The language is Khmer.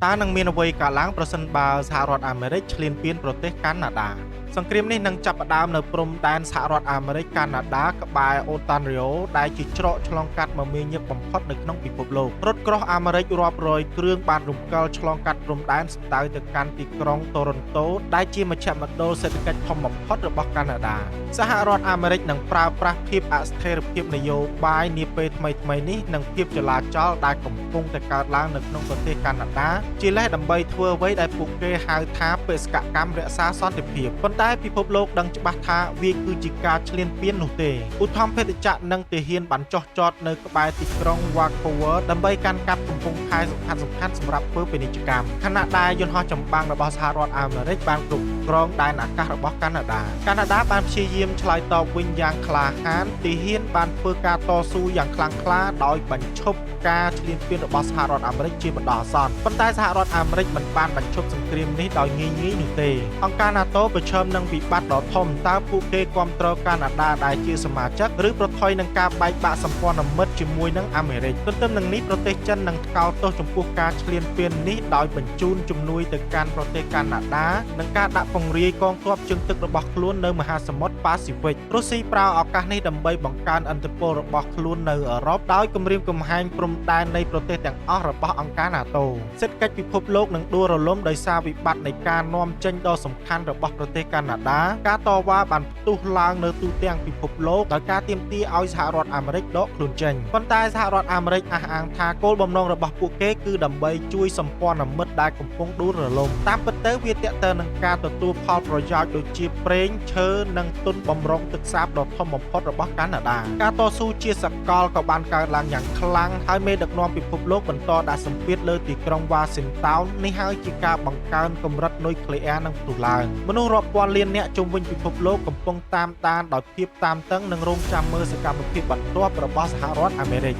តើនឹងមានអ្វីកើតឡើងប្រសិនបើសហរដ្ឋអាមេរិកឈ្លានពានប្រទេសកាណាដាសង្គ្រាមនេះនឹងចាប់ផ្ដើមនៅព្រំដែនសហរដ្ឋអាមេរិកកាណាដាក្បែរអូតានរីអូដែលជាច្រកឆ្លងកាត់មមាញឹកបំផុតនៅក្នុងពិភពលោករថក្រោះអាមេរិករាប់រយគ្រឿងបានរំកិលឆ្លងកាត់ព្រំដែនស្ដៅទៅកាន់ទីក្រុងតូរ៉ុនតូដែលជាមជ្ឈមណ្ឌលសេដ្ឋកិច្ចធំបំផុតរបស់កាណាដាសហរដ្ឋអាមេរិកនឹងប្រើប្រាស់ភាពអស្ថិរភាពនយោបាយនាពេលថ្មីៗនេះនិងភាពចលាចលដែលកំពុងតែកើតឡើងនៅក្នុងប្រទេសកាណាដាជាលេសដើម្បីធ្វើអ្វីដែលពួកគេហៅថាបេសកកម្មរក្សាសន្តិភាពប៉ុន្តែពិភពលោកដឹងច្បាស់ថាវាគឺជាការឈ្លានពាននោះទេឧទ្ធម្ភេទជ្ជៈនិងទាហានបានចុះចតនៅក្បែរទីក្រុង Vancouver ដើម្បីកាន់កាប់កំពង់ផែសំខាន់ៗសម្រាប់ធ្វើពាណិជ្ជកម្មខណៈដែលយន្តហោះចម្បាំងរបស់សហរដ្ឋអាមេរិកបានគ្រប់គ្រងដែនអាកាសរបស់កាណាដាបានព្យាយាមឆ្លើយតបវិញយ៉ាងក្លាហានទាហានបានធ្វើការតស៊ូយ៉ាងខ្លាំងក្លាដោយបញ្ឈប់ការឈ្លានពានរបស់សហរដ្ឋអាមេរិកជាបណ្ដោះអាសន្នប៉ុន្តែសហរដ្ឋអាមេរិកមិនបានបញ្ឈប់សង្គ្រាមនេះដោយងាយៗនោះទេអង្គការ NATO ប្រឈមនឹងវិបត្តិដ៏ធំតើពួកគេគ្រប់គ្រងកាណាដាដែលជាសមាជិកឬប្រថុយនឹងការបែកបាក់សម្ព័ន្ធមិត្តជាមួយនឹងអាមេរិកទន្ទឹមនឹងនេះប្រទេសចិននឹងថ្កោលទោសចំពោះការឈ្លានពាននេះដោយបញ្ជូនជំនួយទៅកាន់ប្រទេសកាណាដានិងការដាក់ពង្រាយកងទ័ពជើងទឹករបស់ខ្លួននៅមហាសមុទ្រប៉ាស៊ីហ្វិករុស្ស៊ីប្រើឱកាសនេះដើម្បីបង្កើនឥទ្ធិពលរបស់ខ្លួននៅអឺរ៉ុបដោយគម្រាមកំហែងព្រំដែននៃប្រទេសទាំងអស់របស់អង្គការ NATO សេដ្ឋកិច្ចពិភពលោកនឹងដួលរលំដោយសារវិបត្តិនៃការនាំចេញដ៏សំខាន់របស់ប្រទេសកាណាដាការតវ៉ាបានផ្ទុះឡើងនៅទូទាំងពិភពលោកដោយការទាមទារឲ្យសហរដ្ឋអាមេរិកដកខ្លួនចេញប៉ុន្តែសហរដ្ឋអាមេរិកអះអាងថាគោលបំណងរបស់ពួកគេគឺដើម្បីជួយសម្ព័ន្ធមិត្តដែលកំពុងដួលរលំតាមពិតទៅវាទាក់ទងនឹងការទទួលផលប្រយោជន៍ដូចជាប្រេងឈើនិងទុនបម្រុងទឹកសាបដ៏ធំបំផុតរបស់កាណាដាការតស៊ូជាសកលក៏បានកើតឡើងយ៉ាងខ្លាំងហើយមេដឹកនាំពិភពលោកបន្តដាក់សម្ពាធលើទីក្រុងវ៉ាស៊ីនតោននេះហើយជាការបង្កើនកម្រិតនុយក្លេអ៊ែរនឹងផ្ទុះឡើងមនុស្សរាប់ពាន់លាននាក់ជុំវិញពិភពលោកកំពុងតាមដានដោយភាពតានតឹងនិងរងចាំមើលសកម្មភាពបន្ទាប់របស់សហរដ្ឋអាមេរិក